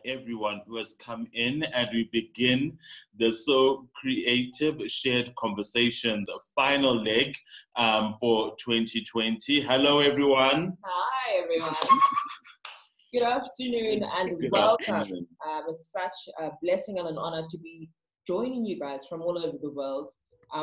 everyone who has come in, and we begin the SoCreative Shared Conversations final leg for 2020. Hello, everyone. Hi, everyone. Good afternoon and Good welcome. afternoon. It's such a blessing and an honor to be joining you guys from all over the world.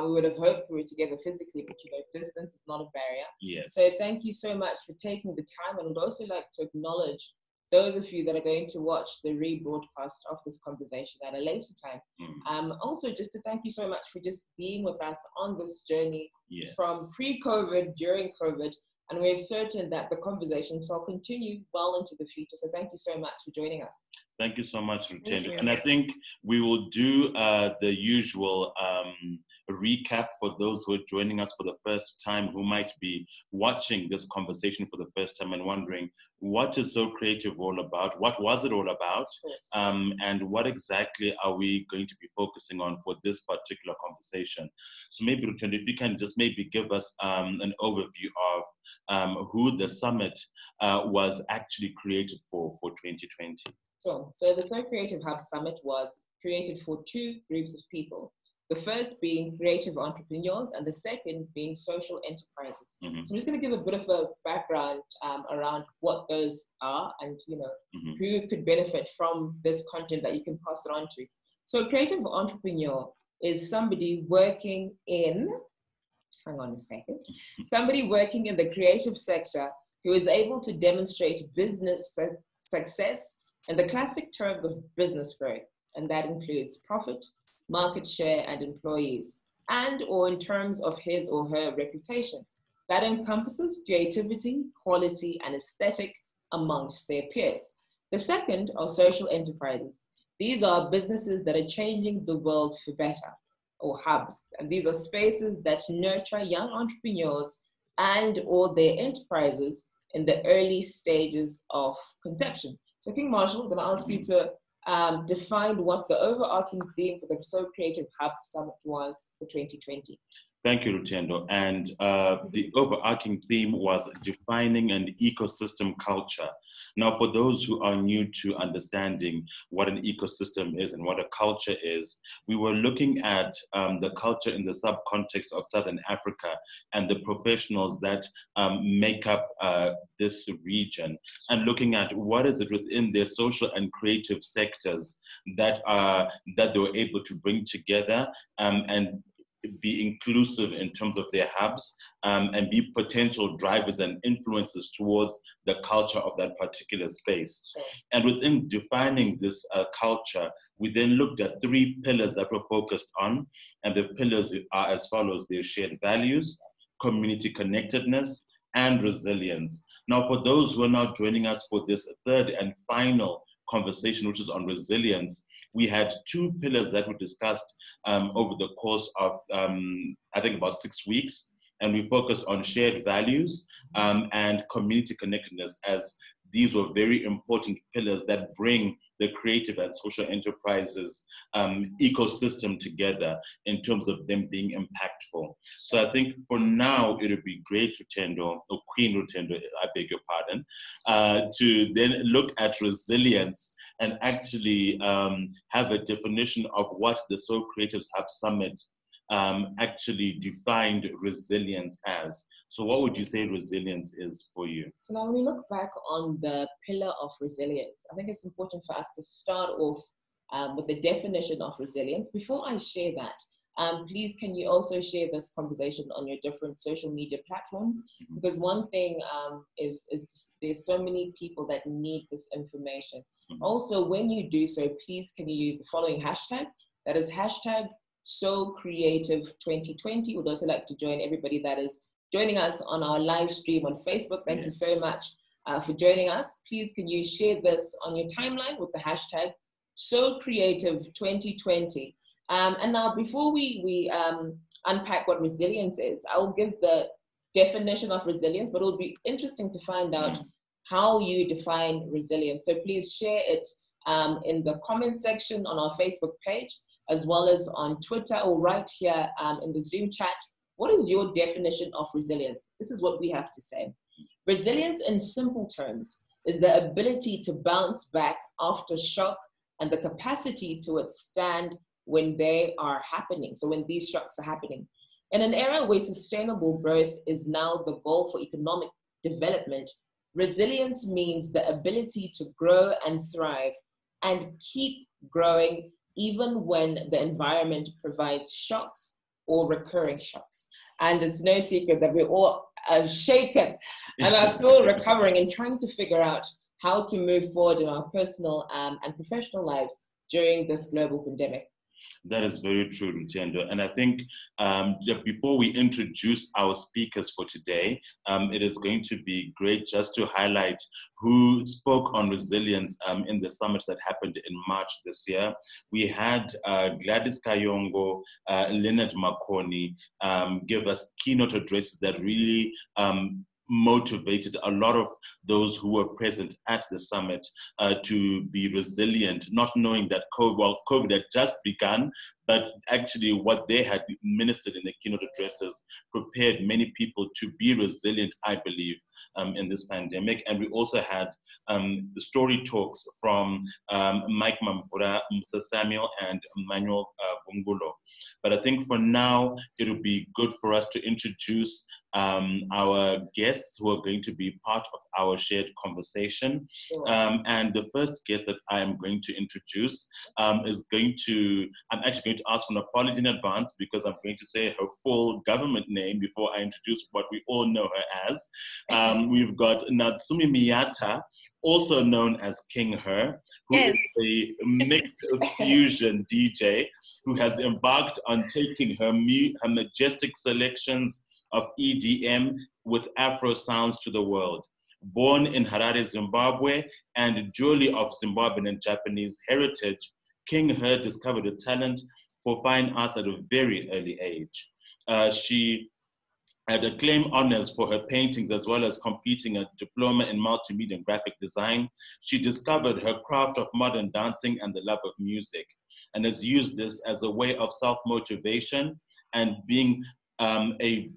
We would have hoped we were together physically, but distance is not a barrier. Yes. So thank you so much for taking the time, and would also like to acknowledge those of you that are going to watch the rebroadcast of this conversation at a later time. Also, just to thank you so much for just being with us on this journey from pre-COVID, during COVID, and we're certain that the conversation shall continue well into the future. So thank you so much for joining us. Thank you so much, Rutendo. And I think we will do the usual recap for those who are joining us for the first time, who might be watching this conversation for the first time and wondering, what is SoCreative all about? What was it all about? And what exactly are we going to be focusing on for this particular conversation? So maybe, Rutendo, if you can just maybe give us an overview of who the summit was actually created for 2020. Sure. So the SoCreative Hub Summit was created for two groups of people. The first being creative entrepreneurs, and the second being social enterprises. So I'm just going to give a bit of a background around what those are, and who could benefit from this content that you can pass it on to. So creative entrepreneur is somebody working in, somebody working in the creative sector who is able to demonstrate business success in the classic terms of business growth, and that includes profit, market share, and employees, and or in terms of his or her reputation. That encompasses creativity, quality, and aesthetic amongst their peers. The second are social enterprises. These are businesses that are changing the world for better, or hubs. And these are spaces that nurture young entrepreneurs and or their enterprises in the early stages of conception. So King Marshall, I'm going to ask you to define what the overarching theme for the SoCreative Hub Summit was for 2020. Thank you, Rutendo. And the overarching theme was defining an ecosystem culture. Now, for those who are new to understanding what an ecosystem is and what a culture is, we were looking at the culture in the sub-context of Southern Africa and the professionals that make up this region, and looking at what is it within their social and creative sectors that they were able to bring together and be inclusive in terms of their hubs, and be potential drivers and influences towards the culture of that particular space. And within defining this culture, we then looked at three pillars that were focused on, and the pillars are as follows: their shared values, community connectedness, and resilience. Now, for those who are now joining us for this third and final conversation, which is on resilience, we had two pillars that were discussed over the course of, I think, about 6 weeks. And we focused on shared values and community connectedness, as these were very important pillars that bring the creative and social enterprises ecosystem together in terms of them being impactful. So I think for now, it would be great, Rutendo, or Queen Rutendo, I beg your pardon, to then look at resilience and actually have a definition of what the SoCreative Hub Summit actually defined resilience as. So what would you say resilience is for you? So now when we look back on the pillar of resilience, I think it's important for us to start off with the definition of resilience. Before I share that, please can you also share this conversation on your different social media platforms? Because one thing is there's so many people that need this information. Also, when you do so, please can you use the following hashtag, that is hashtag SoCreative 2020. Would also like to join everybody that is joining us on our live stream on Facebook. Thank you so much for joining us. Please can you share this on your timeline with the hashtag SoCreative 2020. And now before we unpack what resilience is, I will give the definition of resilience, but it will be interesting to find out how you define resilience. So please share it in the comment section on our Facebook page, as well as on Twitter, or right here in the Zoom chat. What is your definition of resilience? This is what we have to say. Resilience, in simple terms, is the ability to bounce back after shock and the capacity to withstand when they are happening. So when these shocks are happening. In an era where sustainable growth is now the goal for economic development, resilience means the ability to grow and thrive and keep growing even when the environment provides shocks or recurring shocks. And it's no secret that we're all shaken and are still recovering and trying to figure out how to move forward in our personal and professional lives during this global pandemic. That is very true, Lutendo. And I think before we introduce our speakers for today, it is going to be great just to highlight who spoke on resilience in the summit that happened in March this year. We had Gladys Kayongo, Leonard Makoni give us keynote addresses that really motivated a lot of those who were present at the summit to be resilient, not knowing that COVID had just begun, but actually what they had ministered in the keynote addresses prepared many people to be resilient, I believe, in this pandemic. And we also had the story talks from Mike Mamfura, Mr. Samuel, and Manuel Bungulo. But I think for now, it would be good for us to introduce our guests who are going to be part of our shared conversation. Sure. And the first guest that I am going to introduce I'm actually going to ask for an apology in advance because I'm going to say her full government name before I introduce what we all know her as. We've got Natsumi Miyata, also known as King Her, who is a mixed fusion DJ who has embarked on taking her majestic selections of EDM with Afro sounds to the world. Born in Harare, Zimbabwe, and dually of Zimbabwean and Japanese heritage, King Her discovered a talent for fine arts at a very early age. She had acclaimed honors for her paintings as well as completing a diploma in multimedia and graphic design. She discovered her craft of modern dancing and the love of music, and has used this as a way of self-motivation and being a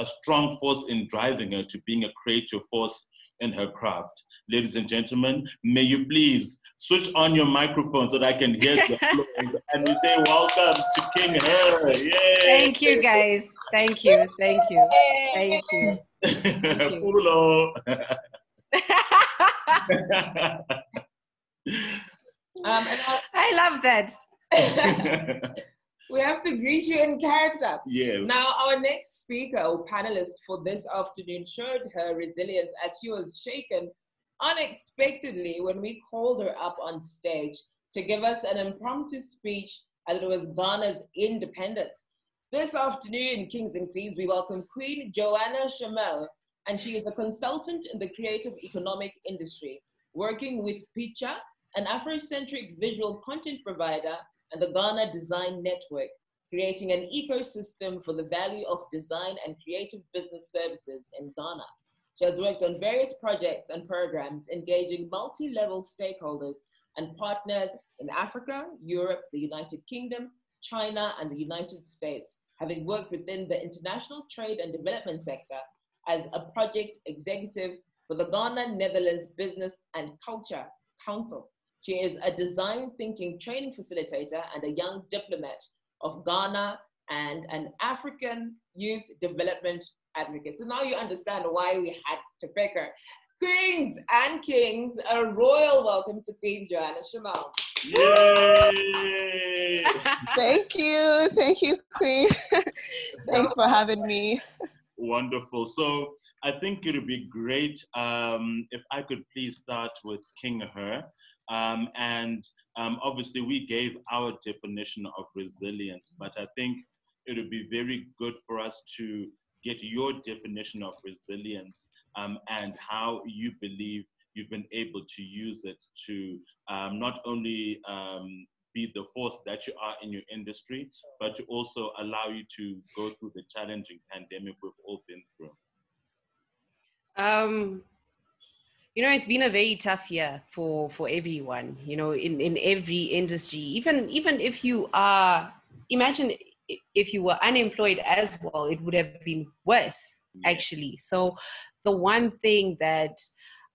strong force in driving her to being a creative force in her craft. Ladies and gentlemen, may you please switch on your microphone so that I can hear the applause. And we say welcome to King Her. Yay! Thank you, guys. Thank you. Thank you. Thank you. Thank you. I love that. We have to greet you in character. Yes. Now, our next speaker or panelist for this afternoon showed her resilience as she was shaken unexpectedly when we called her up on stage to give us an impromptu speech as it was Ghana's independence. This afternoon, Kings and Queens, we welcome Queen Joanna Shamel, and she is a consultant in the creative economic industry, working with Picha, an Afrocentric visual content provider, and the Ghana Design Network, creating an ecosystem for the value of design and creative business services in Ghana. She has worked on various projects and programs engaging multi-level stakeholders and partners in Africa, Europe, the United Kingdom, China, and the United States, having worked within the international trade and development sector as a project executive for the Ghana Netherlands Business and Culture Council. She is a design thinking training facilitator and a young diplomat of Ghana and an African youth development advocate. So now you understand why we had to pick her. Queens and kings, a royal welcome to Queen Joanna Shamel. Yay! Thank you, Queen. Thanks for having me. Wonderful. So I think it would be great if I could please start with King Her. Obviously we gave our definition of resilience, but I think it would be very good for us to get your definition of resilience and how you believe you've been able to use it to not only be the force that you are in your industry, but to also allow you to go through the challenging pandemic we've all been through. You know, it's been a very tough year for everyone, you know, in every industry. Even if you are, imagine if you were unemployed as well, it would have been worse, actually. So the one thing that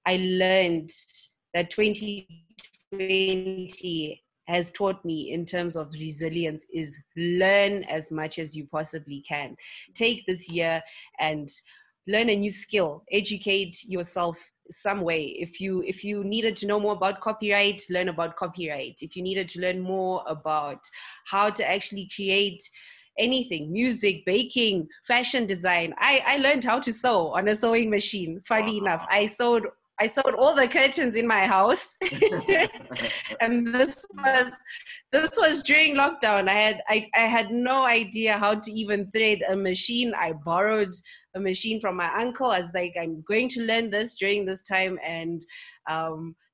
I learned that 2020 has taught me in terms of resilience is learn as much as you possibly can. Take this year and learn a new skill, educate yourself some way. If you needed to know more about copyright, learn about copyright. If you needed to learn more about how to actually create anything, music, baking, fashion design. I learned how to sew on a sewing machine. Funny enough, I sewed all the curtains in my house. And this was during lockdown. I had no idea how to even thread a machine. I borrowed a machine from my uncle. I was like, I'm going to learn this during this time, and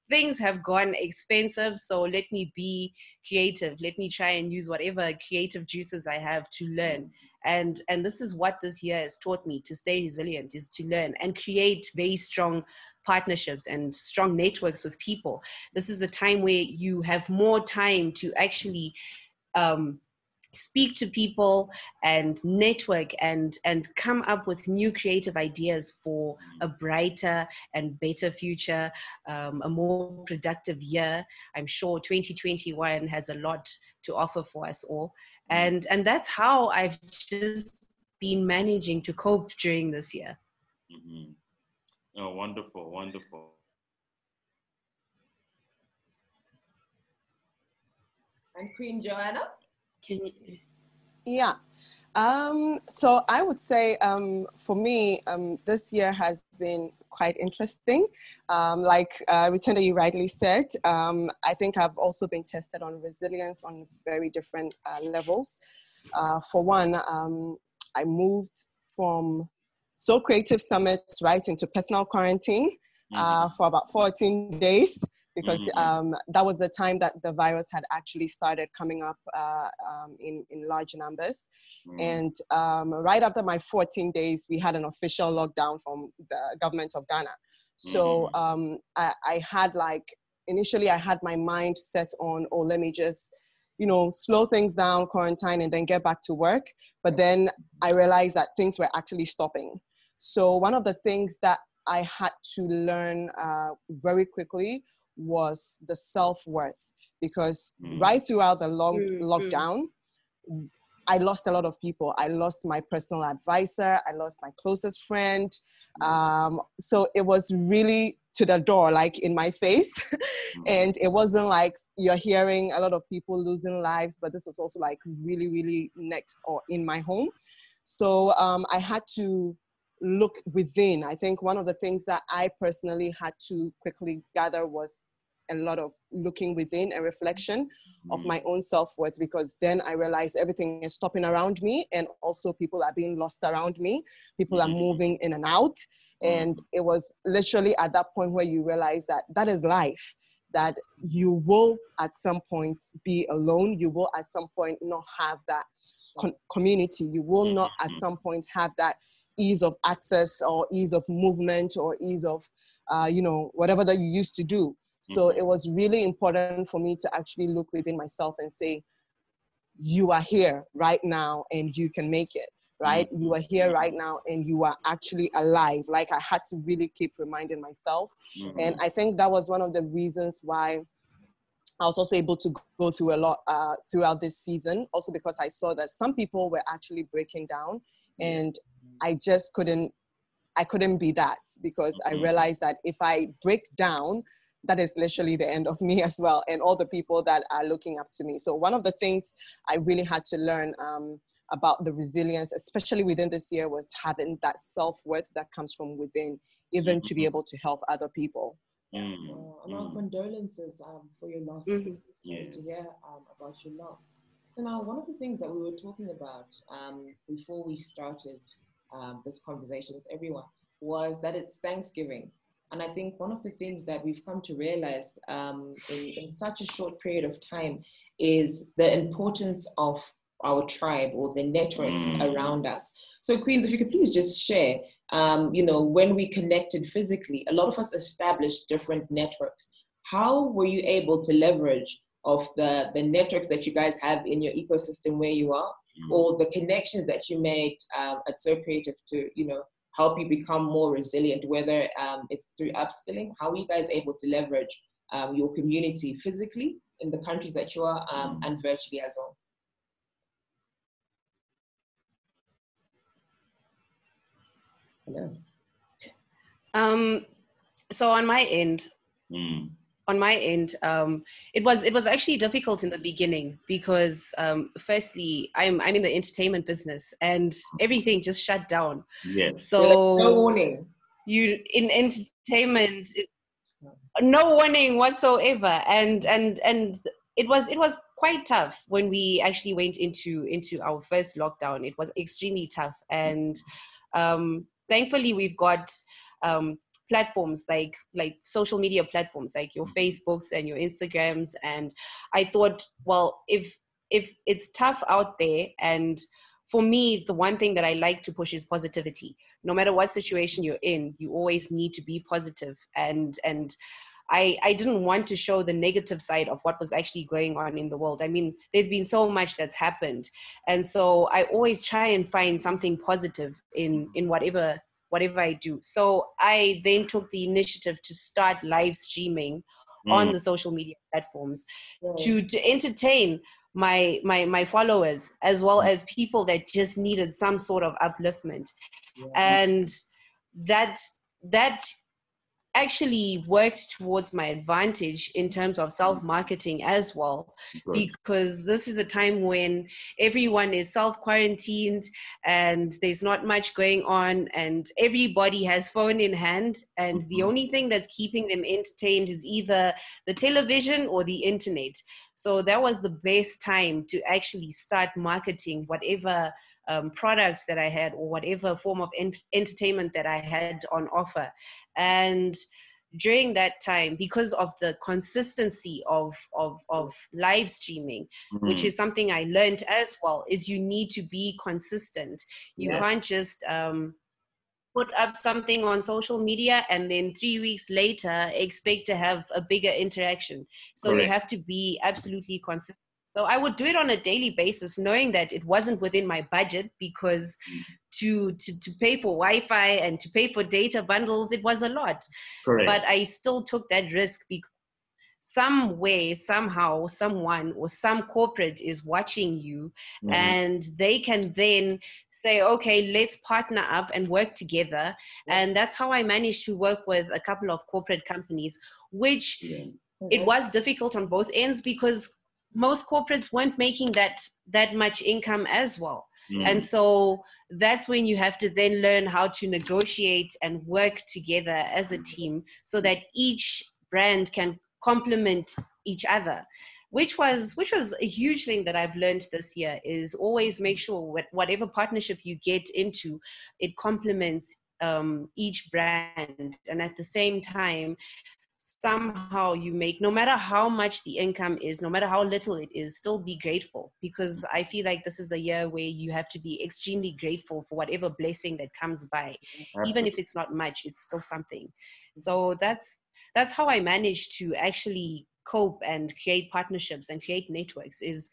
things have gone expensive, so let me be creative. Let me try and use whatever creative juices I have to learn. And this is what this year has taught me: to stay resilient, is to learn and create very strong partnerships and strong networks with people. This is the time where you have more time to actually speak to people and network and come up with new creative ideas for a brighter and better future, a more productive year. I'm sure 2021 has a lot to offer for us all. And that's how I've just been managing to cope during this year. Mm-hmm. Oh, wonderful, wonderful. And Queen Joanna? Yeah. So I would say for me, this year has been quite interesting. Like Rutenda, you rightly said, I think I've also been tested on resilience on very different levels. For one, I moved from SoCreative summits right into personal quarantine for about 14 days, because that was the time that the virus had actually started coming up in large numbers. And right after my 14 days, we had an official lockdown from the government of Ghana. So I had initially I had my mind set on, oh, let me just, slow things down, quarantine, and then get back to work. But then I realized that things were actually stopping. So one of the things that I had to learn very quickly was the self-worth, because right throughout the lockdown, I lost a lot of people. I lost my personal advisor. I lost my closest friend. So it was really to the door, like in my face. And it wasn't like you're hearing a lot of people losing lives, but this was also like really, really next or in my home. So I had to look within. I think one of the things that I personally had to quickly gather was a lot of looking within, a reflection of my own self-worth, because then I realized everything is stopping around me, and also people are being lost around me. People are moving in and out. And it was literally at that point where you realize that that is life, that you will at some point be alone. You will at some point not have that community. You will not at some point have that ease of access or ease of movement or ease of, whatever that you used to do. So it was really important for me to actually look within myself and say, you are here right now and you can make it, right? You are here right now and you are actually alive. Like I had to really keep reminding myself. And I think that was one of the reasons why I was also able to go through a lot throughout this season, also because I saw that some people were actually breaking down, and I just couldn't be that, because I realized that if I break down, that is literally the end of me as well, and all the people that are looking up to me. So one of the things I really had to learn about the resilience, especially within this year, was having that self-worth that comes from within, even to be able to help other people. And our condolences for your loss. Sorry to hear about your loss. So now, one of the things that we were talking about before we started this conversation with everyone was that it's Thanksgiving. And I think one of the things that we've come to realize in such a short period of time is the importance of our tribe or the networks around us. So Queens, if you could please just share, when we connected physically, a lot of us established different networks. How were you able to leverage of the networks that you guys have in your ecosystem where you are, or the connections that you made at SoCreative to, help you become more resilient, whether it's through upskilling? How are you guys able to leverage your community physically in the countries that you are and virtually as well? Hello. So on my end, it was actually difficult in the beginning because firstly, I'm in the entertainment business and everything just shut down. Yes. So no warning. You in entertainment, no warning whatsoever, and it was quite tough when we actually went into our first lockdown. It was extremely tough, and thankfully we've got platforms like social media platforms like your Facebooks and your Instagrams. And I thought, well, if it's tough out there, and for me, the one thing that I like to push is positivity. No matter what situation you're in, you always need to be positive. And I didn't want to show the negative side of what was actually going on in the world. I mean, there's been so much that's happened. And so I always try and find something positive in whatever I do. So I then took the initiative to start live streaming on the social media platforms to entertain my followers, as well as people that just needed some sort of upliftment. And that actually worked towards my advantage in terms of self-marketing as well. Good. Because this is a time when everyone is self-quarantined and there's not much going on and everybody has phone in hand, and the only thing that's keeping them entertained is either the television or the internet. So that was the best time to actually start marketing whatever products that I had, or whatever form of entertainment that I had on offer. And during that time, because of the consistency of live streaming, which is something I learned as well, is you need to be consistent. You can't just put up something on social media and then 3 weeks later expect to have a bigger interaction. So you have to be absolutely consistent. So I would do it on a daily basis, knowing that it wasn't within my budget, because to pay for Wi-Fi and to pay for data bundles, it was a lot. Correct. But I still took that risk because some way, somehow, someone or some corporate is watching you, and they can then say, okay, let's partner up and work together. And that's how I managed to work with a couple of corporate companies, which it was difficult on both ends because most corporates weren't making that much income as well. And so that's when you have to then learn how to negotiate and work together as a team so that each brand can complement each other, which was a huge thing that I've learned this year, is always make sure whatever partnership you get into, it complements each brand. And at the same time, somehow you make, no matter how much the income is, no matter how little it is, still be grateful, because I feel like this is the year where you have to be extremely grateful for whatever blessing that comes by. Absolutely. Even if it's not much, it's still something. So that's how I managed to actually cope and create partnerships and create networks, is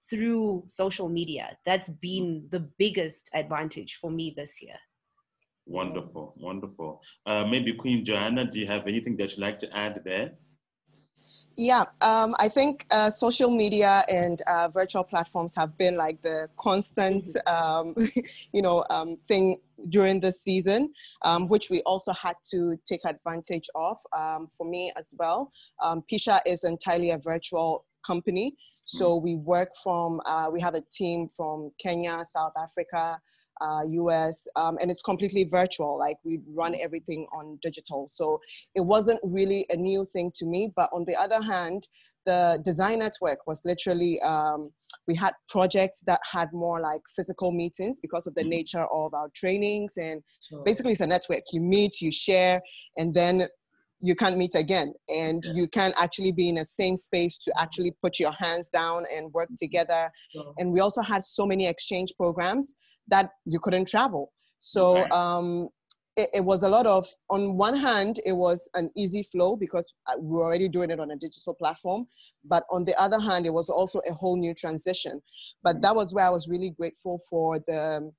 through social media. That's been the biggest advantage for me this year. Wonderful, wonderful. Maybe Queen Joanna, do you have anything that you'd like to add there? Yeah, I think social media and virtual platforms have been like the constant, thing during this season, which we also had to take advantage of. For me as well, Pisha is entirely a virtual company. So we work from, we have a team from Kenya, South Africa, US, and it's completely virtual. Like, we run everything on digital. So it wasn't really a new thing to me. But on the other hand, the design network was literally, we had projects that had more like physical meetings because of the nature of our trainings. And basically it's a network. You meet, you share, and then you can't meet again. And you can actually be in the same space to actually put your hands down and work together. And we also had so many exchange programs that you couldn't travel. So it was a lot of, on one hand, it was an easy flow because we were already doing it on a digital platform. But on the other hand, it was also a whole new transition. But that was where I was really grateful for the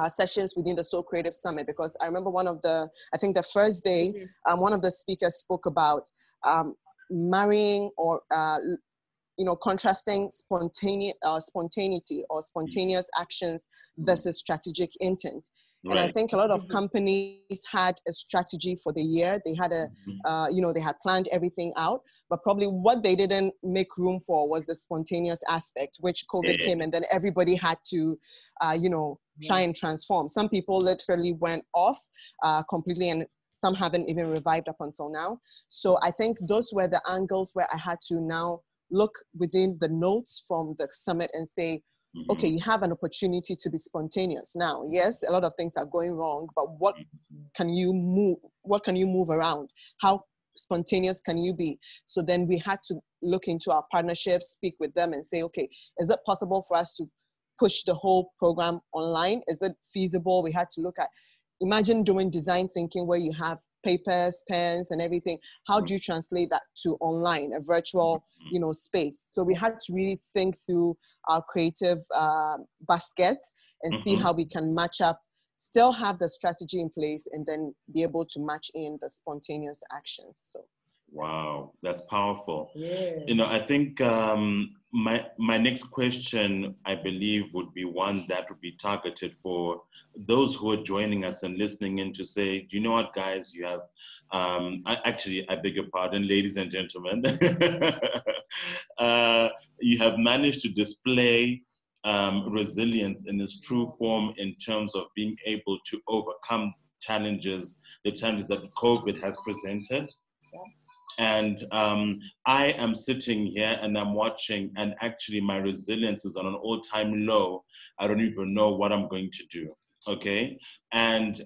sessions within the SoCreative Summit, because I remember I think the first day, one of the speakers spoke about marrying or contrasting spontaneity or spontaneous actions versus strategic intent. Right. And I think a lot of companies had a strategy for the year. They had they had planned everything out, but probably what they didn't make room for was the spontaneous aspect, which COVID came, and then everybody had to, try and transform. Some people literally went off completely, and some haven't even revived up until now. So I think those were the angles where I had to now look within the notes from the summit and say, okay, you have an opportunity to be spontaneous. Now, yes, a lot of things are going wrong, but what can you move around? How spontaneous can you be? So then we had to look into our partnerships, speak with them and say, okay, is it possible for us to push the whole program online? Is it feasible? We had to look at, imagine doing design thinking where you have papers, pens, and everything. How do you translate that to online, a virtual, space? So we had to really think through our creative basket and see how we can match up, still have the strategy in place, and then be able to match in the spontaneous actions. So. Wow, that's powerful. Yeah. I think my next question, I believe, would be one that would be targeted for those who are joining us and listening in to say, do you know what, guys, you have, I beg your pardon, ladies and gentlemen, you have managed to display resilience in its true form in terms of being able to overcome the challenges that COVID has presented. And I am sitting here and I'm watching, and actually my resilience is on an all-time low. I don't even know what I'm going to do, okay? And,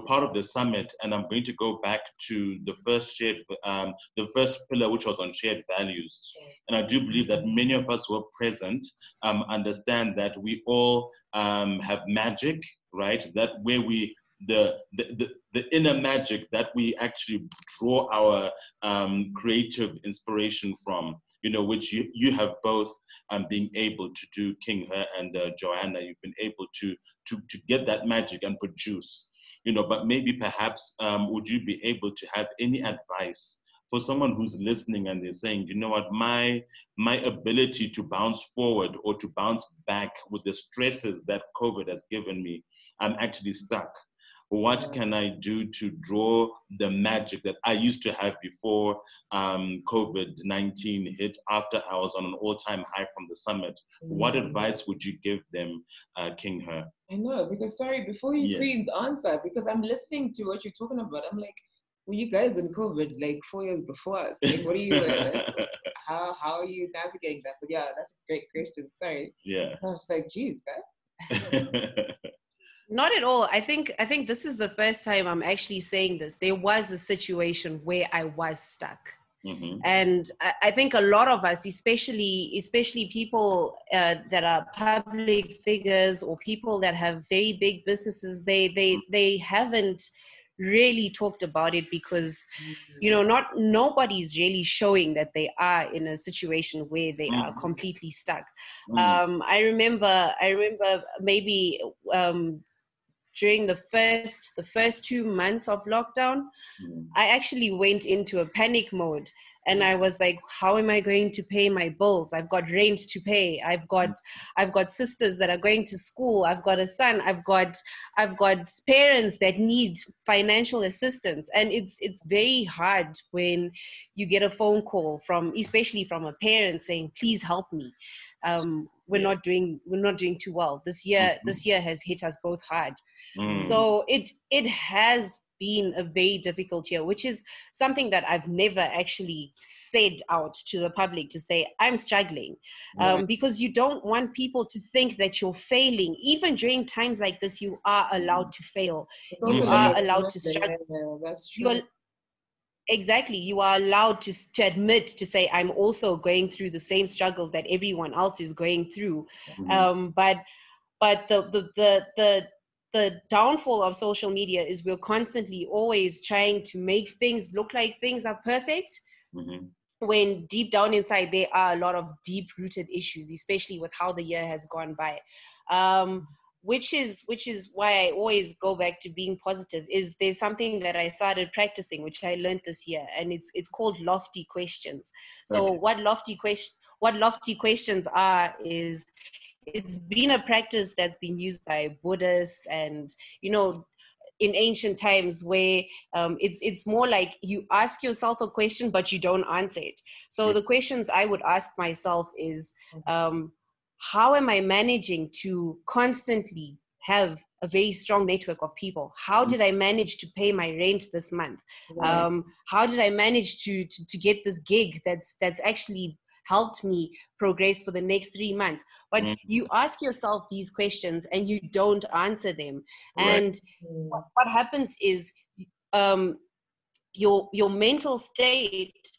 part of the summit, and I'm going to go back to the first pillar, which was on shared values. And I do believe that many of us who are present understand that we all have magic, right? That where we, the inner magic that we actually draw our creative inspiration from, which you have both being able to do, King Her and Joanna. You've been able to get that magic and produce, but maybe perhaps would you be able to have any advice for someone who's listening and they're saying, you know what, my ability to bounce forward or to bounce back with the stresses that COVID has given me, I'm actually stuck. What can I do to draw the magic that I used to have before COVID-19 hit, after I was on an all-time high from the summit? What advice would you give them, King Her? I know, because before you Queen's answer, because I'm listening to what you're talking about, I'm like, well, you guys in COVID, like 4 years before us, like, what are you, how are you navigating that? But yeah, that's a great question, sorry. Yeah. I was like, geez, guys. Not at all. I think this is the first time I'm actually saying this. There was a situation where I was stuck. And I think a lot of us, especially people that are public figures or people that have very big businesses, they haven't really talked about it because, nobody's really showing that they are in a situation where they are completely stuck. I remember maybe during the first 2 months of lockdown, I actually went into a panic mode, and I was like, how am I going to pay my bills? I've got rent to pay. I've got sisters that are going to school. I've got a son. I've got parents that need financial assistance. And it's very hard when you get a phone call especially from a parent saying, please help me. We're not doing too well. This year has hit us both hard. So it has been a very difficult year, which is something that I've never actually said out to the public, to say I'm struggling, because you don't want people to think that you're failing. Even during times like this, you are allowed to fail. You are allowed to struggle. That's true. Exactly. You are allowed to admit, to say, I'm also going through the same struggles that everyone else is going through. But the downfall of social media is we're constantly always trying to make things look like things are perfect, when deep down inside there are a lot of deep-rooted issues, especially with how the year has gone by. which is why I always go back to being positive, is there's something that I started practicing, which I learned this year, and it's called lofty questions. So Okay. what lofty questions are is, it's been a practice that's been used by Buddhists and, you know, in ancient times, where it's more like you ask yourself a question but you don't answer it. So the questions I would ask myself is, how am I managing to constantly have a very strong network of people? How did I manage to pay my rent this month? How did I manage to get this gig that's actually helped me progress for the next 3 months? But you ask yourself these questions and you don't answer them. Right. And what happens is, your mental state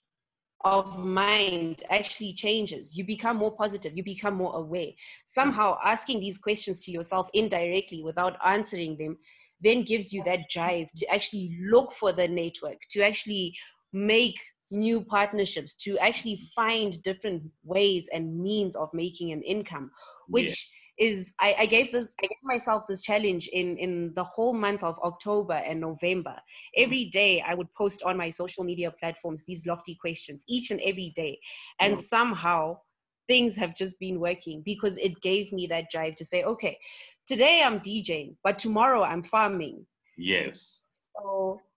of mind actually changes. You become more positive, you become more aware. Somehow asking these questions to yourself indirectly without answering them then gives you that drive to actually look for the network, to actually make new partnerships, to actually find different ways and means of making an income, which is, I gave myself this challenge in the whole month of October and November. Every day I would post on my social media platforms these lofty questions each and every day. And somehow things have just been working, because it gave me that drive to say, okay, today I'm DJing, but tomorrow I'm farming. Yes.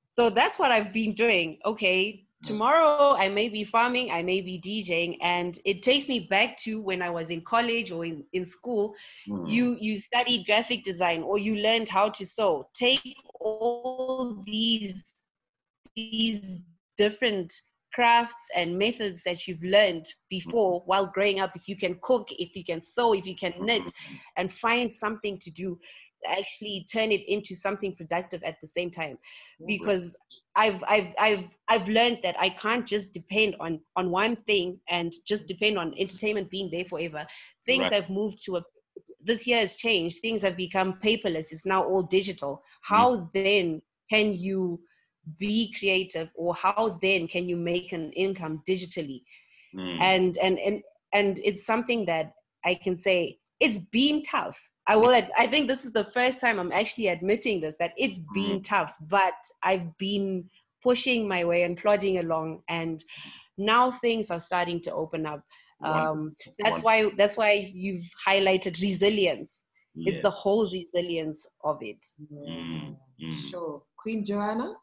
So that's what I've been doing. Okay, tomorrow I may be farming, I may be DJing, and it takes me back to when I was in college or in school. You studied graphic design, or you learned how to sew. Take all these different crafts and methods that you've learned before while growing up. If you can cook, if you can sew, if you can knit, and find something to do, actually turn it into something productive at the same time. Because I've learned that I can't just depend on one thing and just depend on entertainment being there forever. Things have moved to this year has changed. Things have become paperless. It's now all digital. How then can you be creative, or how then can you make an income digitally? And it's something that I can say it's been tough. I think this is the first time I'm actually admitting this, that it's been tough, but I've been pushing my way and plodding along, and now things are starting to open up. That's why you've highlighted resilience. It's the whole resilience of it. Sure. Queen Joanna?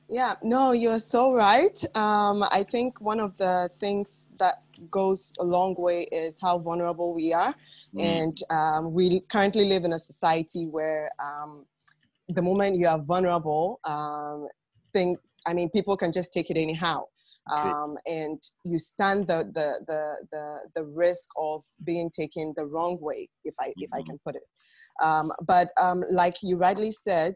Yeah, no, you're so right. I think one of the things that goes a long way is how vulnerable we are. And we currently live in a society where the moment you are vulnerable, people can just take it anyhow. And you stand the risk of being taken the wrong way, if I can put it. But like you rightly said,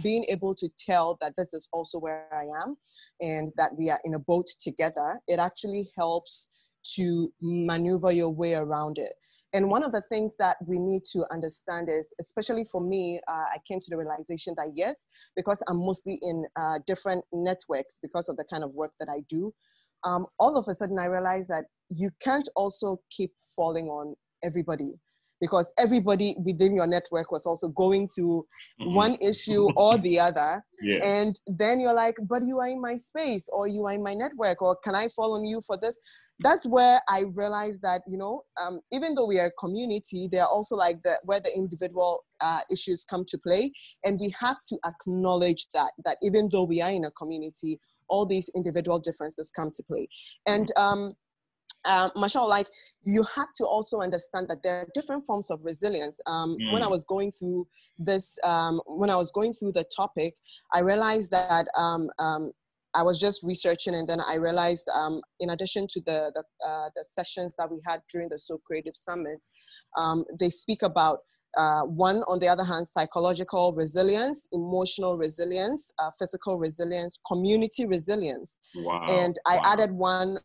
being able to tell that this is also where I am and that we are in a boat together, it actually helps to maneuver your way around it. And one of the things that we need to understand is, especially for me, I came to the realization that yes, because I'm mostly in different networks because of the kind of work that I do, all of a sudden I realized that you can't also keep falling on everybody, because everybody within your network was also going through one issue or the other. And then you're like, but you are in my space, or you are in my network, or can I fall on you for this? That's where I realized that, even though we are a community, there are also like where the individual issues come to play. And we have to acknowledge that even though we are in a community, all these individual differences come to play. And Marshall, like, you have to also understand that there are different forms of resilience. When I was going through this, when I was going through the topic, I realized that I was just researching, and then I realized, in addition to the sessions that we had during the SoCreative Summit, they speak about one, on the other hand, psychological resilience, emotional resilience, physical resilience, community resilience. Wow. And I added one,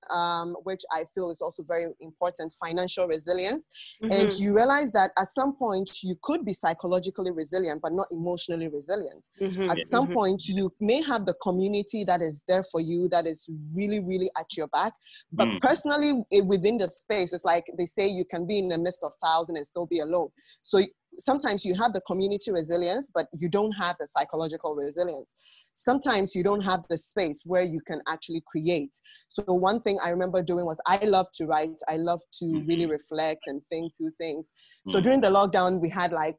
which I feel is also very important, financial resilience. And you realize that at some point you could be psychologically resilient, but not emotionally resilient. At some point, you may have the community that is there for you, that is really, really at your back. But personally, within the space, it's like they say you can be in the midst of thousands and still be alone. So sometimes you have the community resilience, but you don't have the psychological resilience. Sometimes you don't have the space where you can actually create. So one thing I remember doing was I love to write. I love to really reflect and think through things. So during the lockdown, we had like,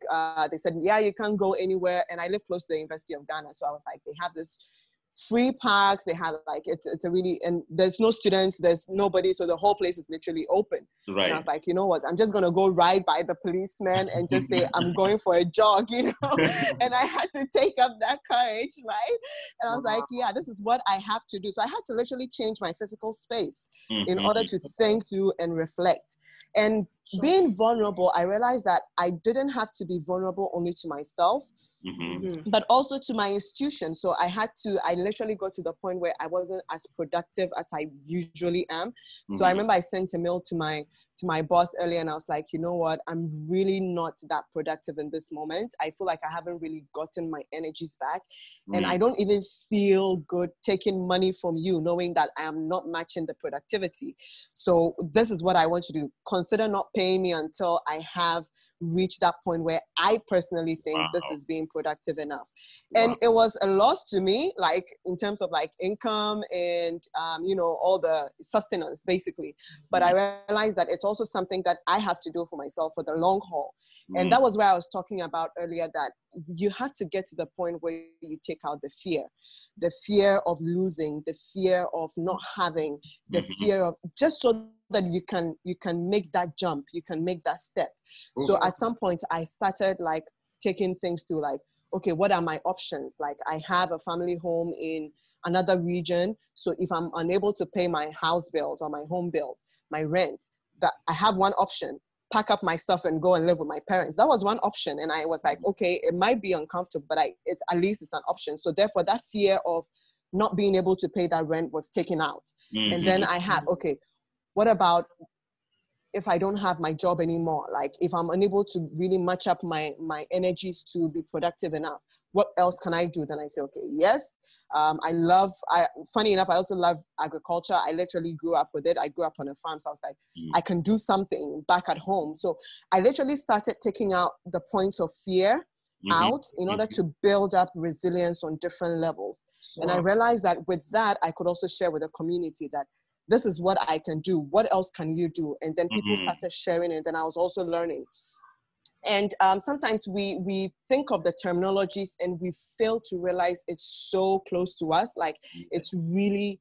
they said, yeah, you can't go anywhere. And I live close to the University of Ghana. So I was like, they have this free parks. They have like, it's a really, and there's no students, there's nobody. So the whole place is literally open. Right. And I was like, you know what, I'm just going to go ride by the policeman and just say, I'm going for a jog, you know? And I had to take up that courage, right? And I was like, yeah, this is what I have to do. So I had to literally change my physical space in order to think through and reflect. And being vulnerable, I realized that I didn't have to be vulnerable only to myself, but also to my institution. So I literally got to the point where I wasn't as productive as I usually am. So I remember I sent a mail to my boss earlier and I was like, you know what, I'm really not that productive in this moment. I feel like I haven't really gotten my energies back. And I don't even feel good taking money from you, knowing that I am not matching the productivity. So this is what I want you to do. Consider not paying me until I have reached that point where I personally think this is being productive enough. And it was a loss to me, like in terms of like income and, you know, all the sustenance basically. But I realized that it's also something that I have to do for myself for the long haul. And that was where I was talking about earlier, that you have to get to the point where you take out the fear of losing, the fear of not having, the fear of, just so that you can make that jump, you can make that step. So at some point I started like taking things to like, okay, what are my options? Like I have a family home in another region. So if I'm unable to pay my house bills or my home bills, my rent, that I have one option: pack up my stuff and go and live with my parents. That was one option. And I was like, okay, it might be uncomfortable, but at least it's an option. So therefore that fear of not being able to pay that rent was taken out. And then I had, okay, what about if I don't have my job anymore? Like if I'm unable to really match up my energies to be productive enough, what else can I do? Then I say, okay, yes, funny enough, I also love agriculture. I literally grew up with it. I grew up on a farm. So I was like, I can do something back at home. So I literally started taking out the points of fear out in order to build up resilience on different levels. And I realized that with that, I could also share with the community that this is what I can do. What else can you do? And then people started sharing, and then I was also learning. And sometimes we think of the terminologies and we fail to realize it's so close to us. Like it's really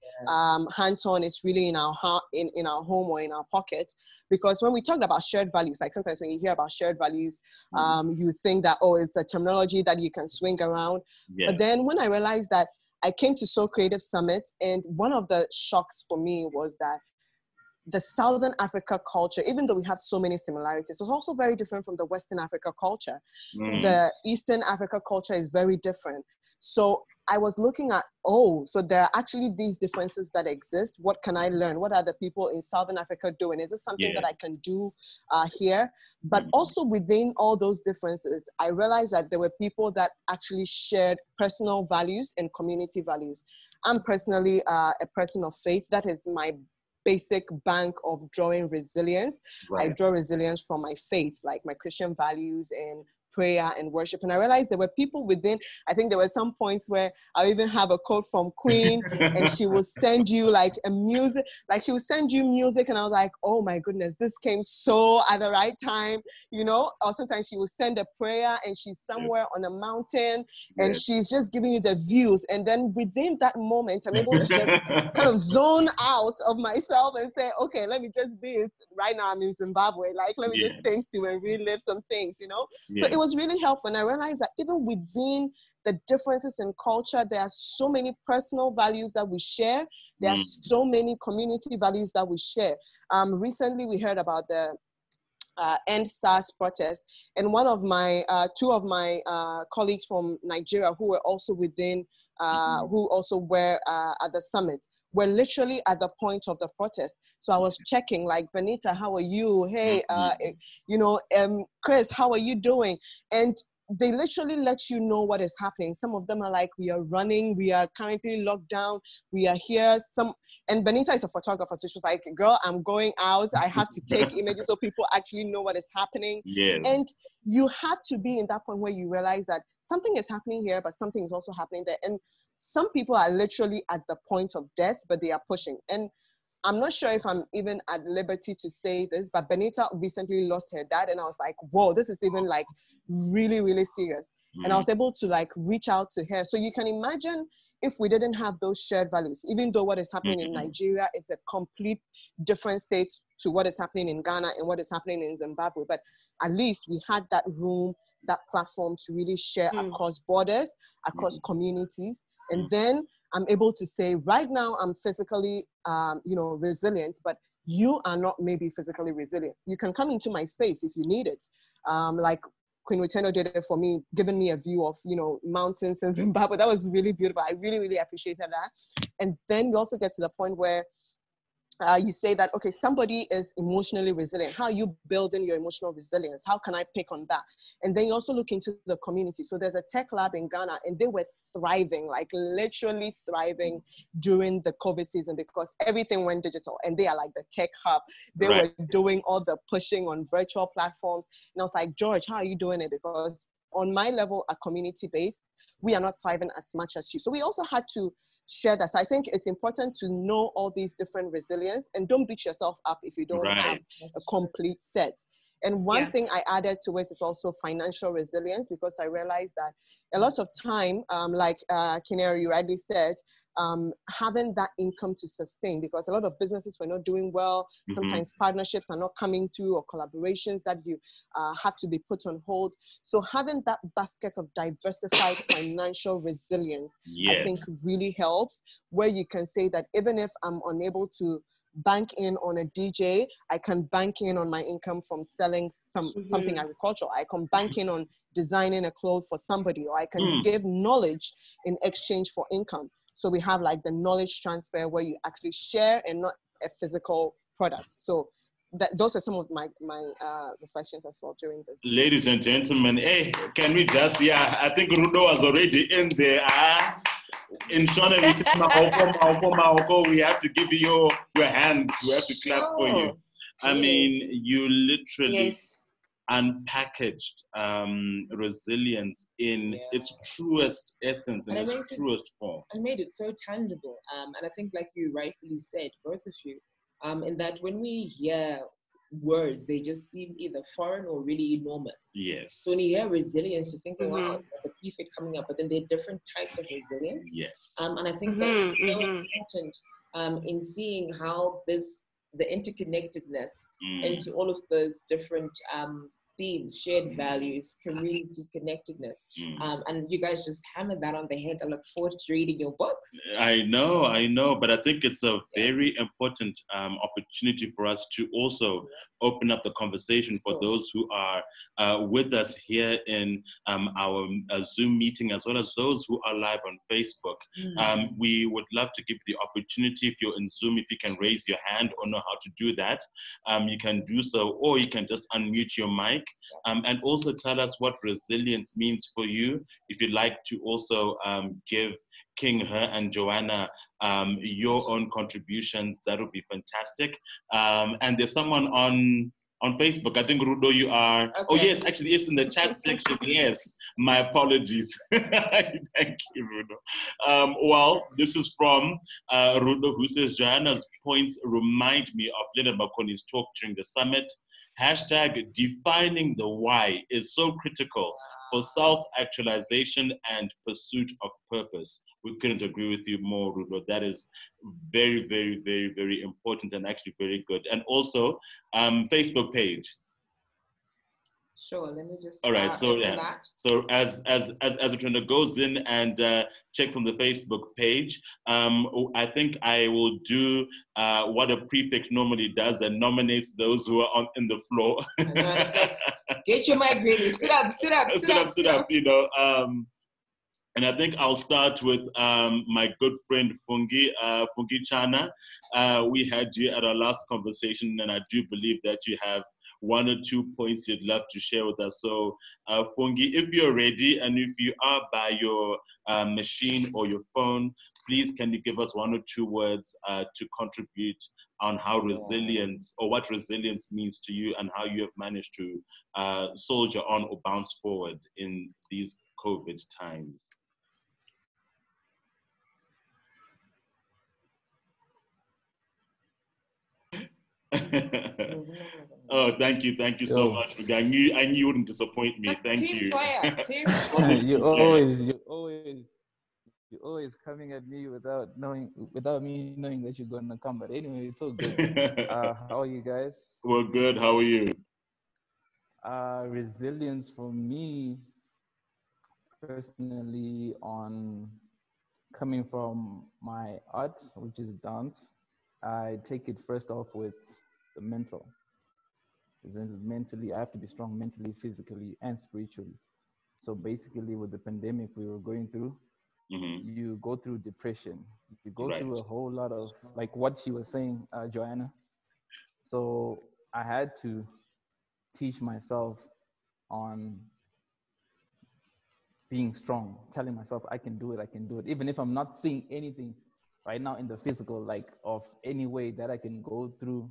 hands-on. It's really in our home or in our pocket. Because when we talk about shared values, like sometimes when you hear about shared values, you think that, oh, it's a terminology that you can swing around. But then when I realized that, I came to SoCreative Summit, and one of the shocks for me was that the Southern Africa culture, even though we have so many similarities, is also very different from the Western Africa culture. The Eastern Africa culture is very different. So I was looking at, so there are actually these differences that exist. What can I learn? What are the people in Southern Africa doing? Is this something that I can do here? But also within all those differences, I realized that there were people that actually shared personal values and community values. I'm personally a person of faith. That is my basic bank of drawing resilience. I draw resilience from my faith, like my Christian values and prayer and worship. And I realized there were people within, I think there were some points where I even have a quote from Queen, and she would send you like a music, like she would send you music, and I was like, oh my goodness, this came so at the right time, you know. Or sometimes she would send a prayer and she's somewhere on a mountain and she's just giving you the views. And then within that moment, I'm able to just kind of zone out of myself and say, okay, let me just be, right now I'm in Zimbabwe, like let me just think through and relive some things, you know. So it was really helpful. And I realized that even within the differences in culture, there are so many personal values that we share. There are so many community values that we share. Recently, we heard about the end SARS protest. And one of my, two of my colleagues from Nigeria who were also within, who also were at the summit, were literally at the point of the protest. So I was checking, like, Benita, how are you? Hey, you know, Chris, how are you doing? And they literally let you know what is happening. Some of them are like, we are running, we are currently locked down, we are here. And Benita is a photographer, so she's like, girl, I'm going out, I have to take images so people actually know what is happening. Yes. And you have to be in that point where you realize that something is happening here, but something is also happening there. And some people are literally at the point of death, but they are pushing. And I'm not sure if I'm even at liberty to say this, but Benita recently lost her dad. And I was like, whoa, this is even like really, really serious. And I was able to like reach out to her. So you can imagine if we didn't have those shared values, even though what is happening in Nigeria is a complete different state to what is happening in Ghana and what is happening in Zimbabwe. But at least we had that room, that platform to really share across borders, across communities. And then I'm able to say, right now I'm physically, you know, resilient, but you are not maybe physically resilient. You can come into my space if you need it. Like Queen Rutendo did it for me, giving me a view of, you know, mountains in Zimbabwe. That was really beautiful. I really, really appreciated that. And then you also get to the point where you say that, okay, somebody is emotionally resilient. How are you building your emotional resilience? How can I pick on that? And then you also look into the community. So there's a tech lab in Ghana and they were thriving, like literally thriving during the COVID season because everything went digital and they are like the tech hub. They were doing all the pushing on virtual platforms. And I was like, George, how are you doing it? Because on my level, a community-based, we are not thriving as much as you. So we also had to share that. So I think it's important to know all these different resilience and don't beat yourself up if you don't have a complete set. And one thing I added to it is also financial resilience, because I realized that a lot of time, like Kinera, you rightly said, having that income to sustain, because a lot of businesses were not doing well. Sometimes partnerships are not coming through, or collaborations that you have to be put on hold. So having that basket of diversified financial resilience, I think really helps, where you can say that even if I'm unable to bank in on a DJ, I can bank in on my income from selling something agricultural. I can bank in on designing a cloth for somebody, or I can give knowledge in exchange for income. So we have like the knowledge transfer where you actually share and not a physical product. So those are some of my reflections as well during this. Ladies and gentlemen, hey, can we just, I think Rudo was already in there. In Shona, we say, we have to give you your hands. We have to clap for you. I mean, you literally unpackaged resilience in its truest essence, in its truest form. And made it so tangible. And I think, like you rightfully said, both of you, in that when we hear words, they just seem either foreign or really enormous. Yes. So when you hear resilience, you think, oh, wow, like a prefix coming up, but then there are different types of resilience. Yes. And I think that's so important in seeing how the interconnectedness into all of those different themes, shared values, community connectedness. And you guys just hammered that on the head. I look forward to reading your books. I know, but I think it's a very important opportunity for us to also open up the conversation for those who are with us here in our Zoom meeting, as well as those who are live on Facebook. We would love to give the opportunity, if you're in Zoom, if you can raise your hand or know how to do that, you can do so, or you can just unmute your mic. And also tell us what resilience means for you. If you'd like to also give King, her, and Joanna your own contributions, that would be fantastic. And there's someone on Facebook. I think, Rudo, you are. Okay. Oh, yes, actually, it's in the chat section. Yes, my apologies. Thank you, Rudo. Well, this is from Rudo, who says, Joanna's points remind me of Leonard Makoni's talk during the summit. Hashtag defining the why is so critical for self-actualization and pursuit of purpose. We couldn't agree with you more, Rudo. That is very, very, very, very important and actually very good. And also, Facebook page. Sure, let me just all right. So open yeah. that. So as the trainer goes in and checks on the Facebook page, I think I will do what a prefect normally does and nominates those who are in the floor. I know, it's like, get your mic ready. Sit up, sit up, sit up, sit up. You know. And I think I'll start with my good friend Fungi Chana. We had you at our last conversation, and I do believe that you have 1 or 2 points you'd love to share with us. So, Fungi, if you're ready, and if you are by your machine or your phone, please can you give us 1 or 2 words to contribute on how resilience, or what resilience means to you, and how you have managed to soldier on or bounce forward in these COVID times. Oh, thank you so much. I knew you wouldn't disappoint me. Thank team you. Player, team player. You're always coming at me without me knowing that you're gonna come. But anyway, it's all good. How are you guys? We're good. How are you? Resilience for me, personally, on coming from my art, which is dance, I take it first off with the mental. Mentally, I have to be strong mentally, physically, and spiritually. So basically, with the pandemic we were going through, you go through depression. You go through a whole lot of, like what she was saying, Joanna. So I had to teach myself on being strong, telling myself I can do it, even if I'm not seeing anything right now in the physical, like of any way that I can go through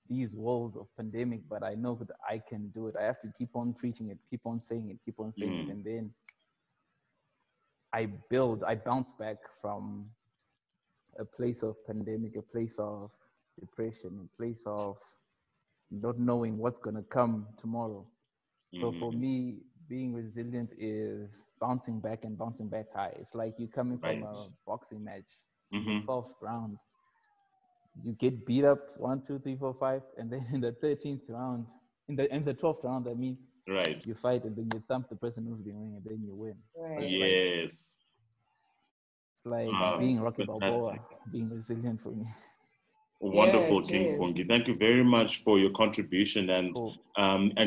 these walls of pandemic, but I know that I can do it. I have to keep on preaching it, keep on saying it, and then I bounce back from a place of pandemic, a place of depression, a place of not knowing what's gonna come tomorrow. So for me, being resilient is bouncing back high. It's like you're coming from a boxing match, in the 12th round. You get beat up 1, 2, 3, 4, 5, and then in the 13th round, in the 12th round, I mean, you fight and then you thump the person who's been winning, and then you win. Right. Yes. It's like being Rocky Balboa, being resilient for me. Wonderful, King Fungi. Thank you very much for your contribution and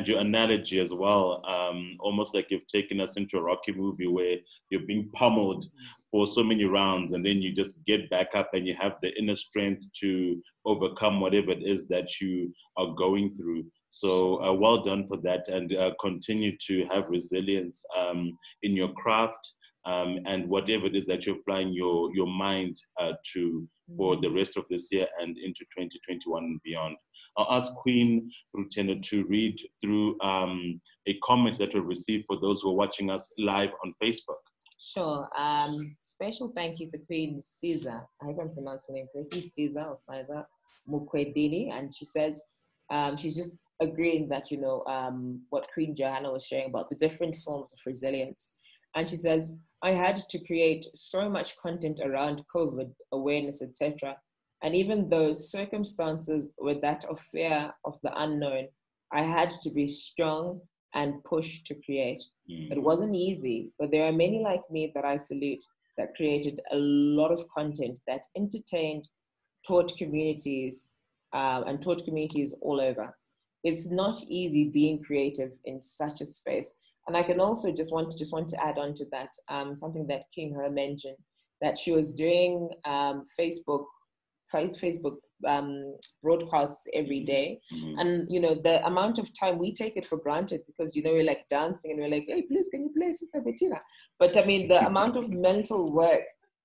your analogy as well. Almost like you've taken us into a Rocky movie where you're being pummeled for so many rounds, and then you just get back up and you have the inner strength to overcome whatever it is that you are going through. So well done for that, and continue to have resilience in your craft and whatever it is that you're applying your mind to for the rest of this year and into 2021 and beyond. I'll ask Queen Rutena to read through a comment that we received for those who are watching us live on Facebook. Sure. Special thank you to Queen Caesar. I hope I'm pronouncing her name correctly. Caesar or Caesar Mukwedini. And she says she's just agreeing that, what Queen Johanna was sharing about the different forms of resilience. And she says, I had to create so much content around COVID awareness, etc. And even though circumstances were that of fear of the unknown, I had to be strong and push to create. It wasn't easy, but there are many like me that I salute that created a lot of content that entertained, taught communities, and taught communities all over. It's not easy being creative in such a space. And I can also just want to add on to that, something that King Her mentioned, that she was doing Facebook broadcasts every day. And, the amount of time we take it for granted because, we're like dancing and we're like, hey, please, can you play Sister Bettina? But I mean, the amount of mental work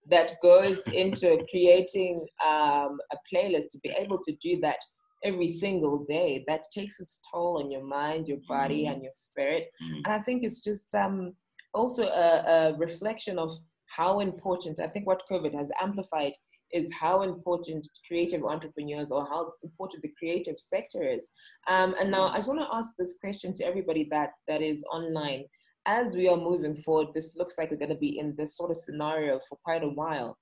that goes into creating a playlist, to be able to do that every single day, that takes its toll on your mind, your body, and your spirit. And I think it's just also a reflection of how important, I think what COVID has amplified is how important creative entrepreneurs or how important the creative sector is. And now I just want to ask this question to everybody that is online. As we are moving forward, this looks like we're going to be in this sort of scenario for quite a while.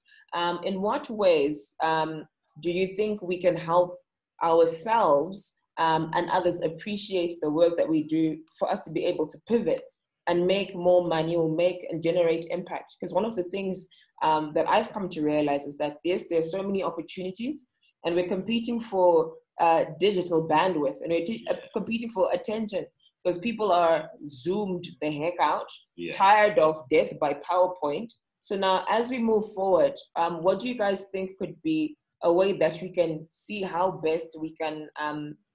In what ways do you think we can help ourselves and others appreciate the work that we do, for us to be able to pivot and make more money or make and generate impact. Because one of the things that I've come to realize is that there's so many opportunities, and we're competing for digital bandwidth, and we're competing for attention, because people are zoomed the heck out, tired of death by PowerPoint. So now, as we move forward, what do you guys think could be a way that we can see how best we can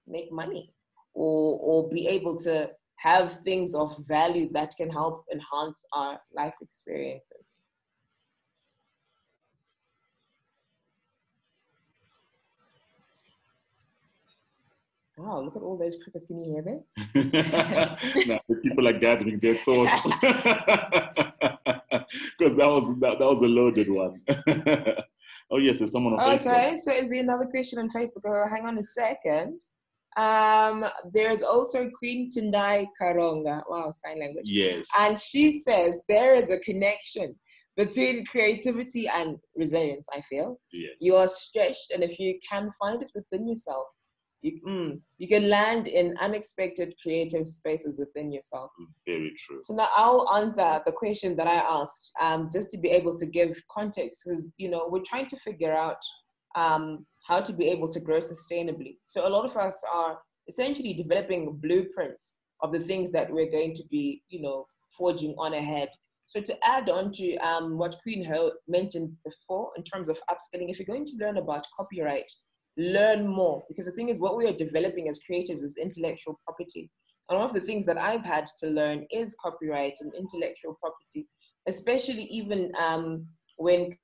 make money, or be able to have things of value that can help enhance our life experiences? Wow, look at all those crickets. Can you hear them? Now, the people are gathering their thoughts. Because that was a loaded one. Oh, yes, there's someone on Facebook. Okay, so is there another question on Facebook? Oh, hang on a second. There's also Queen Tendai Karonga. Wow, sign language. Yes. And she says there is a connection between creativity and resilience, I feel. Yes. You are stretched, and if you can find it within yourself, you can land in unexpected creative spaces within yourself. Very true. So now I'll answer the question that I asked, just to be able to give context, because we're trying to figure out how to be able to grow sustainably. So a lot of us are essentially developing blueprints of the things that we're going to be, forging on ahead. So to add on to what Queen Ho mentioned before in terms of upskilling, if you're going to learn about copyright, learn more, because the thing is, what we are developing as creatives is intellectual property. And one of the things that I've had to learn is copyright and intellectual property, especially even when...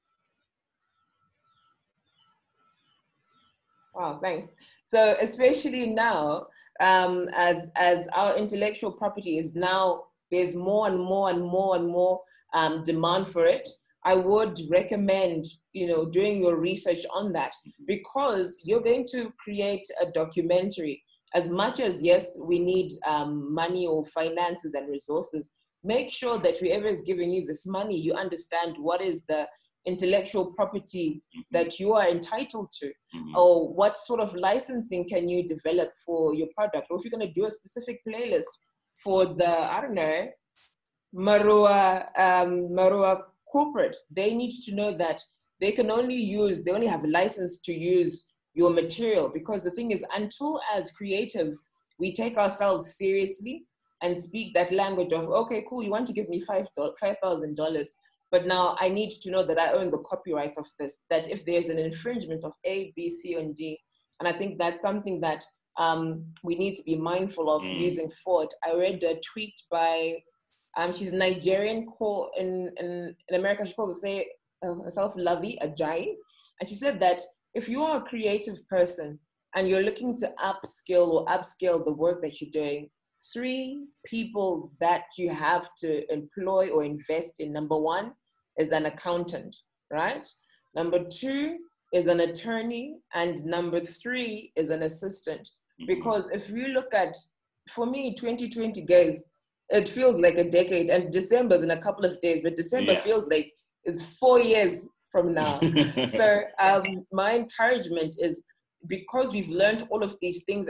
Wow, thanks. So especially now, as our intellectual property is now, there's more and more and more and more demand for it. I would recommend, doing your research on that, because you're going to create a documentary. As much as, yes, we need money or finances and resources, make sure that whoever is giving you this money, you understand what is the intellectual property that you are entitled to, or what sort of licensing can you develop for your product, or if you're going to do a specific playlist for the, I don't know, Marua corporate, they need to know that they only have a license to use your material. Because the thing is, until as creatives, we take ourselves seriously and speak that language of, okay, cool, you want to give me $5,000, but now I need to know that I own the copyright of this, that if there's an infringement of A, B, C, and D. And I think that's something that we need to be mindful of using forward. I read a tweet by, she's Nigerian, in America, she calls herself Lavi Ajayi. And she said that if you are a creative person and you're looking to upscale the work that you're doing, 3 people that you have to employ or invest in. Number 1 is an accountant, right? Number 2 is an attorney, and number 3 is an assistant. Because if you look at, for me, 2020, guys, it feels like a decade, and December's in a couple of days, but December feels like it's 4 years from now. So my encouragement is, because we've learned all of these things,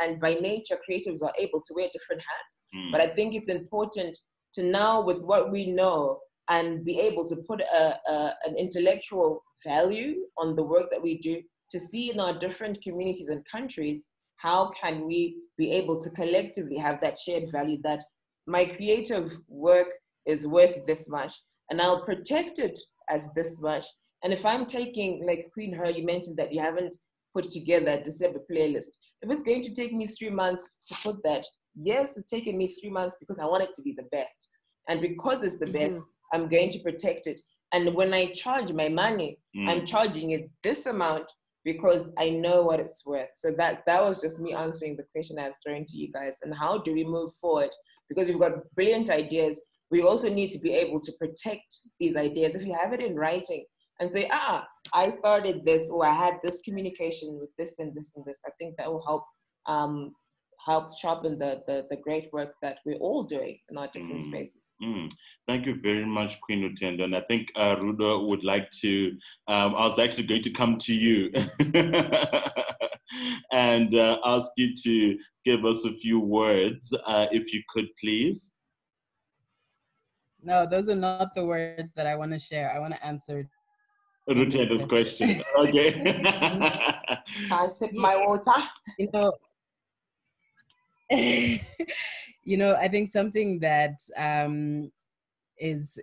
and by nature, creatives are able to wear different hats. But I think it's important to now, with what we know, and be able to put an intellectual value on the work that we do, to see in our different communities and countries, how can we be able to collectively have that shared value, that my creative work is worth this much, and I'll protect it as this much. And if I'm taking, like Queen Her, you mentioned that you haven't put together a December playlist. If it's going to take me 3 months to put that, yes, it's taken me 3 months because I want it to be the best. And because it's the best, I'm going to protect it. And when I charge my money, I'm charging it this amount because I know what it's worth. So that was just me answering the question I had thrown to you guys. And how do we move forward? Because we've got brilliant ideas. We also need to be able to protect these ideas. If you have it in writing and say, I started this, or I had this communication with this and this and this, I think that will help sharpen the great work that we're all doing in our different spaces. Thank you very much, Queen Utendo. And I think Rudo would like to, I was actually going to come to you. and ask you to give us a few words, if you could, please. No, those are not the words that I want to share. I want to answer Rutendo's question. Okay. So I sip my water. You know, I think something that is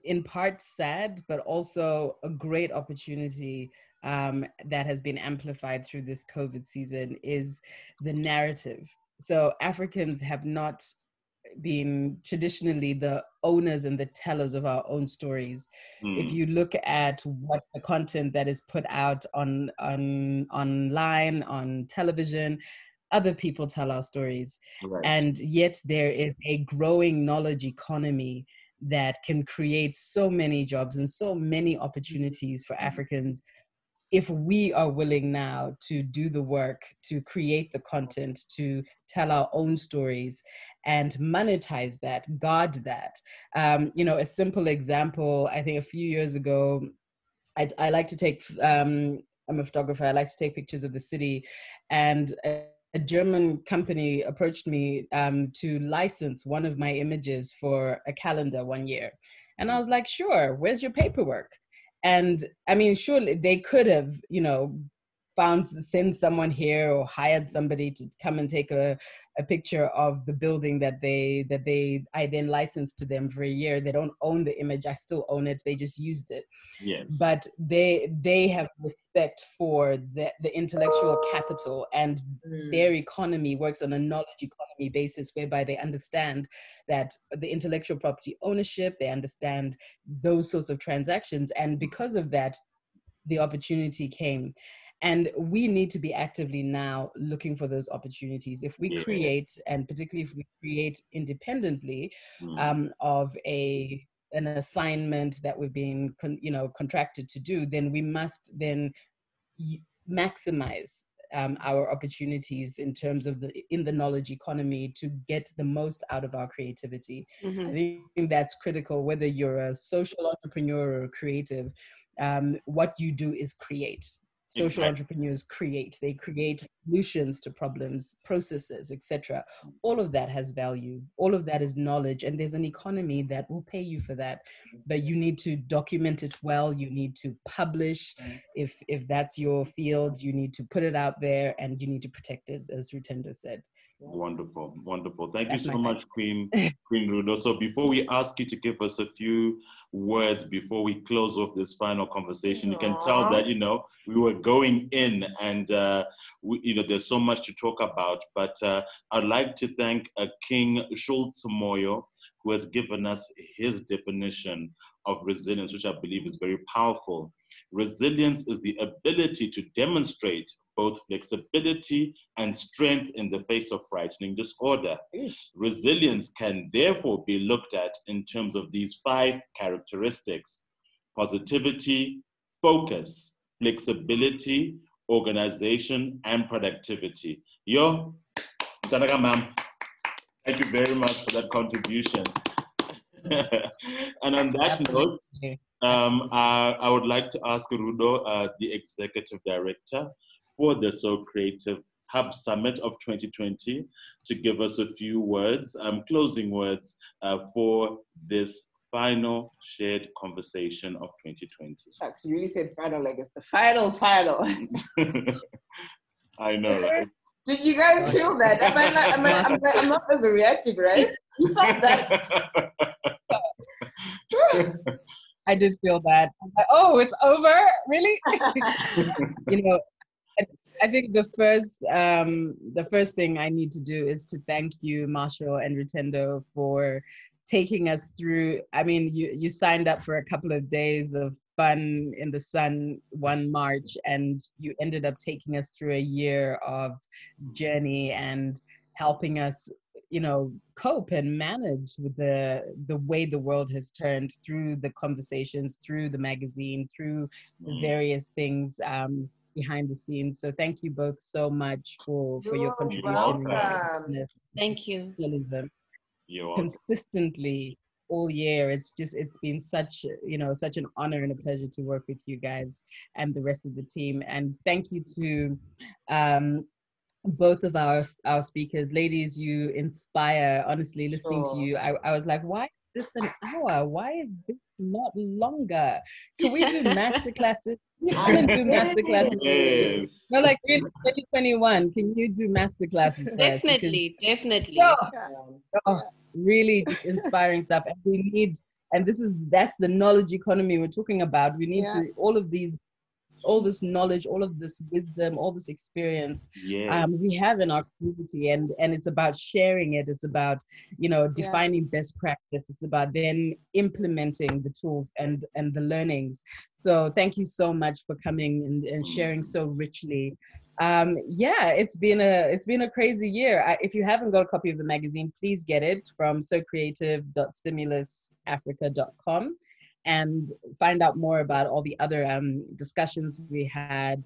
in part sad, but also a great opportunity that has been amplified through this COVID season is the narrative. So Africans have not been traditionally the owners and the tellers of our own stories. If you look at what the content that is put out on online, on television, other people tell our stories. Right. And yet there is a growing knowledge economy that can create so many jobs and so many opportunities for Africans if we are willing now to do the work, to create the content, to tell our own stories and monetize that, guard that. A simple example, I think a few years ago, I like to take, I'm a photographer, I like to take pictures of the city, and a German company approached me to license one of my images for a calendar one year. And I was like, sure, where's your paperwork? And I mean, surely they could have, send someone here or hired somebody to come and take a picture of the building that I then licensed to them for a year. They don't own the image. I still own it. They just used it. Yes. But they have respect for the intellectual capital, and their economy works on a knowledge economy basis, whereby they understand that the intellectual property ownership, they understand those sorts of transactions. And because of that, the opportunity came. And we need to be actively now looking for those opportunities. If we create, and particularly if we create independently of an assignment that we've been contracted to do, then we must then maximize our opportunities in terms of in the knowledge economy to get the most out of our creativity. I think that's critical, whether you're a social entrepreneur or a creative. What you do is create. Social entrepreneurs create. They create solutions to problems, processes, etc. All of that has value. All of that is knowledge, and there's an economy that will pay you for that. But you need to document it well. You need to publish. If that's your field, you need to put it out there, and you need to protect it, as Rutendo said. Wonderful, wonderful. Thank you so much, Queen Rudo. So before we ask you to give us a few words before we close off this final conversation, you can tell that, we were going in and, there's so much to talk about. But I'd like to thank King Schultz Moyo, who has given us his definition of resilience, which I believe is very powerful. Resilience is the ability to demonstrate both flexibility and strength in the face of frightening disorder. Resilience can therefore be looked at in terms of these 5 characteristics: positivity, focus, flexibility, organization, and productivity. Ma'am, thank you very much for that contribution. And on that note, I would like to ask Rudo, the Executive Director for the SoCreative Hub Summit of 2020, to give us a few words, closing words for this final shared conversation of 2020. Shucks, you really said final, like it's the final. I know, right? Did you guys feel that? I'm not overreacting, right? You felt that? I did feel that. I'm like, oh, it's over? Really? I think the first thing I need to do is to thank you, Marshall and Rutendo, for taking us through. I mean, you signed up for a couple of days of fun in the sun one March, and you ended up taking us through a year of journey and helping us, cope and manage with the way the world has turned, through the conversations, through the magazine, through the various things behind the scenes. So thank you both so much for your contribution. Welcome. Thank you. You're Consistently all year. It's been such, such an honor and a pleasure to work with you guys and the rest of the team. And thank you to both of our speakers. Ladies, you inspire. Honestly, listening to you, I was like, why is this an hour? Why is this not longer? Can we do master classes? You can do master classes. Yes. No, like really, 2021. Can you do master classes for us? Definitely. Oh, really just inspiring stuff. And we need, and that's the knowledge economy we're talking about. We need to all this knowledge, all of this wisdom, all this experience we have in our community, and it's about sharing it. It's about defining best practice. It's about then implementing the tools and the learnings. So thank you so much for coming and sharing so richly. It's been a crazy year. If you haven't got a copy of the magazine, please get it from SoCreative.stimulusafrica.com. and find out more about all the other discussions we had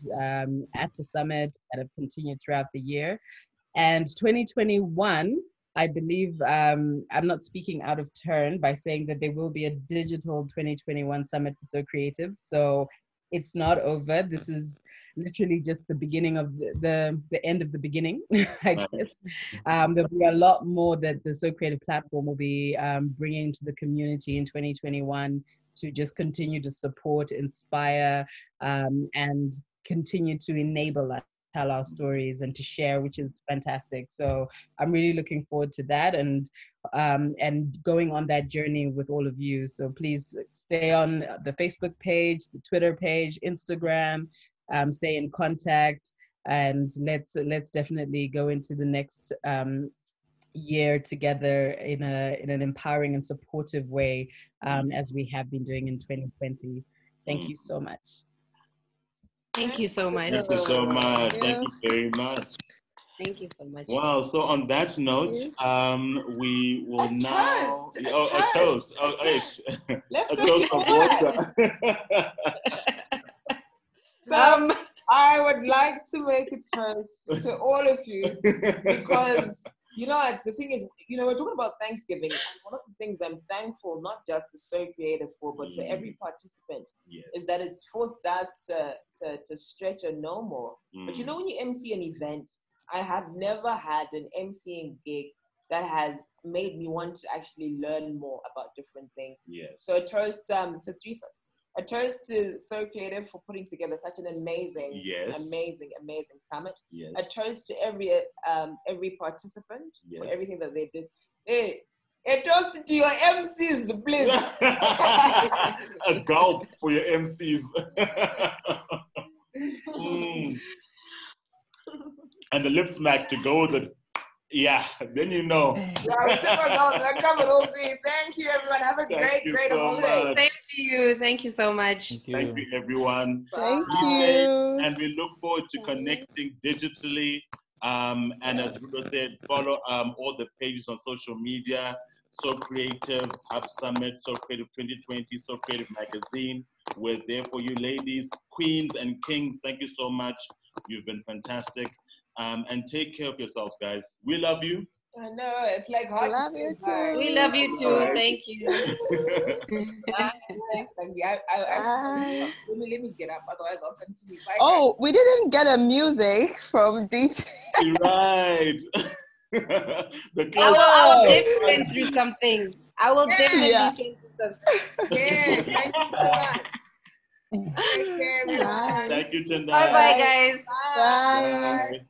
at the summit that have continued throughout the year. And 2021, I believe, I'm not speaking out of turn by saying that there will be a digital 2021 summit for SoCreative. So it's not over. This is literally just the beginning of the end of the beginning, I guess. There'll be a lot more that the SoCreative platform will be bringing to the community in 2021 to just continue to support, inspire, and continue to enable us tell our stories and to share, which is fantastic. So I'm really looking forward to that and going on that journey with all of you. So please stay on the Facebook page, the Twitter page, Instagram, stay in contact, and let's definitely go into the next year together in an empowering and supportive way, as we have been doing in 2020. Thank you so much. Thank you so much. Thank you so much. Thank you very much. Thank you so much. Wow. So on that note, we will now a toast. Oh, Let's a toast of water. So I would like to make a toast to all of you, because the thing is, we're talking about Thanksgiving, and one of the things I'm thankful, not just to SoCreative for, but for every participant, is that it's forced us to stretch and know more. But when you MC an event, I have never had an MCing gig that has made me want to actually learn more about different things. So a toast to a toast to SoCreative for putting together such an amazing summit. A toast to every participant for everything that they did. Hey, a toast to your MCs, please. A gulp for your MCs. And the lip smack to go with it. Yeah, then you know. Yeah, we took our goals. I covered all three. Thank you, everyone. Have a great holiday. Same to you. Thank you so much. Thank you, everyone. Thank you. And we look forward to connecting digitally. And as Rudo said, follow all the pages on social media. SoCreative, Hub Summit, SoCreative 2020, SoCreative Magazine. We're there for you, ladies, queens, and kings. Thank you so much. You've been fantastic. And take care of yourselves, guys. We love you. I know, it's like hard. Love you too. We love you too. Thank you. Let me get up, otherwise I'll continue. Bye, oh, we didn't get a music from DJ. Right. I will definitely send through some things. I will definitely send through some things. Yes, thank you so much. Take care, everyone. Thank you, Tendai. Bye-bye, guys. Bye. Bye.